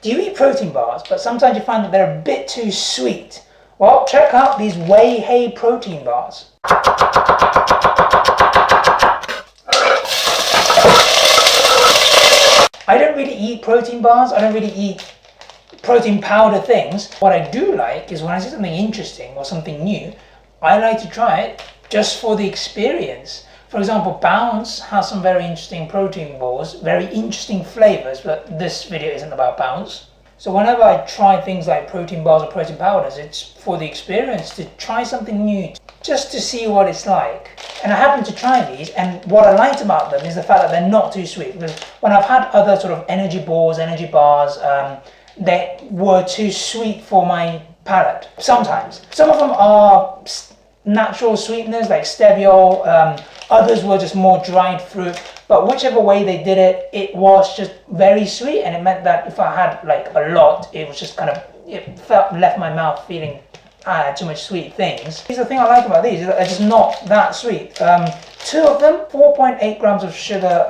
Do you eat protein bars, but sometimes you find that they're a bit too sweet? Well, check out these Wheyhey protein bars. I don't really eat protein bars, I don't really eat protein powder things. What I do like is when I see something interesting or something new, I like to try it just for the experience. For example, Bounce has some very interesting protein balls, very interesting flavors, but this video isn't about Bounce. So whenever I try things like protein bars or protein powders, it's for the experience, to try something new, just to see what it's like. And I happened to try these, and what I liked about them is the fact that they're not too sweet. Because when I've had other sort of energy balls, energy bars, they were too sweet for my palate, sometimes. Some of them are natural sweeteners like stevia, others were just more dried fruit, but whichever way they did it, it was just very sweet, and it meant that if I had like a lot, it was just kind of, left my mouth feeling too much sweet things. Here's the thing I like about these, is that they're just not that sweet. Two of them, 4.8 grams of sugar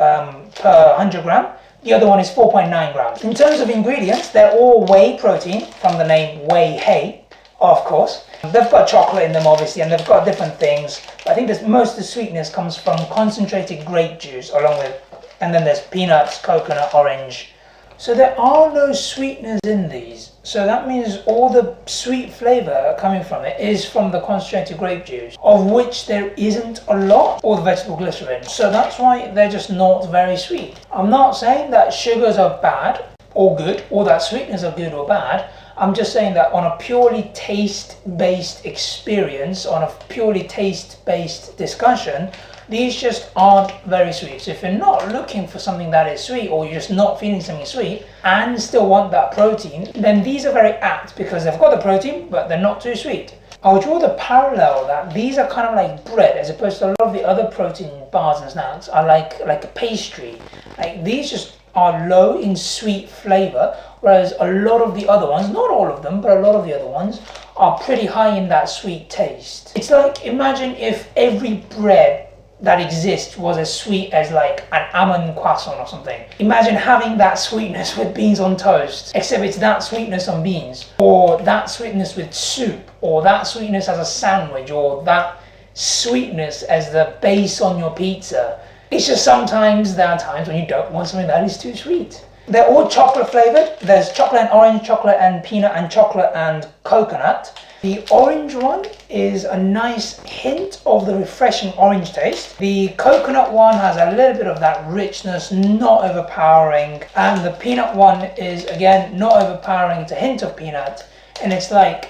per 100 gram. The other one is 4.9 grams. In terms of ingredients, they're all whey protein, from the name Wheyhey, of course. They've got chocolate in them, obviously, and they've got different things. I think most of the sweetness comes from concentrated grape juice, and then there's peanuts, coconut, orange. So there are no sweeteners in these. So that means all the sweet flavor coming from it is from the concentrated grape juice, of which there isn't a lot, or the vegetable glycerin. So that's why they're just not very sweet. I'm not saying that sugars are bad or good, or that sweeteners are good or bad. I'm just saying that on a purely taste-based experience, on a purely taste-based discussion, these just aren't very sweet. So if you're not looking for something that is sweet, or you're just not feeling something sweet and still want that protein, then these are very apt, because they've got the protein but they're not too sweet. I'll draw the parallel that these are kind of like bread, as opposed to a lot of the other protein bars and snacks are like a pastry. Like these just are low in sweet flavor, whereas a lot of the other ones, not all of them, but a lot of the other ones are pretty high in that sweet taste. It's like, imagine if every bread that exists was as sweet as like an almond croissant or something. Imagine having that sweetness with beans on toast, except it's that sweetness on beans, or that sweetness with soup, or that sweetness as a sandwich, or that sweetness as the base on your pizza. It's just sometimes there are times when you don't want something that is too sweet. They're all chocolate flavored. There's chocolate and orange, chocolate and peanut, and chocolate and coconut. The orange one is a nice hint of the refreshing orange taste. The coconut one has a little bit of that richness, not overpowering. And the peanut one is, again, not overpowering. It's a hint of peanut. And it's like,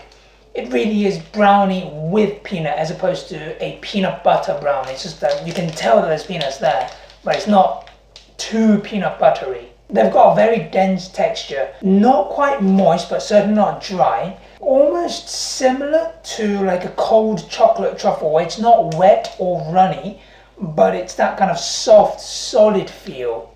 it really is brownie with peanut, as opposed to a peanut butter brownie. It's just that you can tell that there's peanuts there, but it's not too peanut buttery. They've got a very dense texture, not quite moist, but certainly not dry. Almost similar to like a cold chocolate truffle, where it's not wet or runny, but it's that kind of soft, solid feel.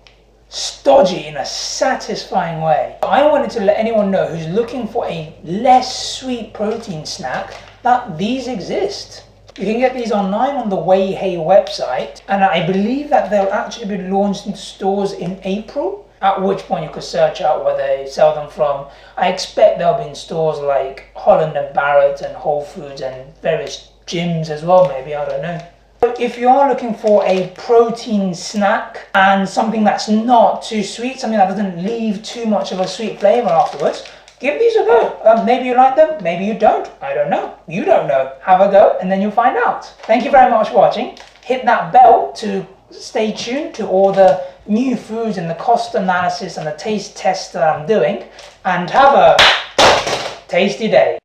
Stodgy in a satisfying way. I wanted to let anyone know who's looking for a less sweet protein snack that these exist. You can get these online on the Wheyhey website, and I believe that they'll actually be launched in stores in April, at which point you could search out where they sell them from. I expect they'll be in stores like Holland and Barrett and Whole Foods and various gyms as well, maybe, I don't know. If you are looking for a protein snack and something that's not too sweet, something that doesn't leave too much of a sweet flavor afterwards, give these a go. Maybe you like them, maybe you don't. I don't know. You don't know. Have a go and then you'll find out. Thank you very much for watching. Hit that bell to stay tuned to all the new foods and the cost analysis and the taste tests that I'm doing. And have a tasty day.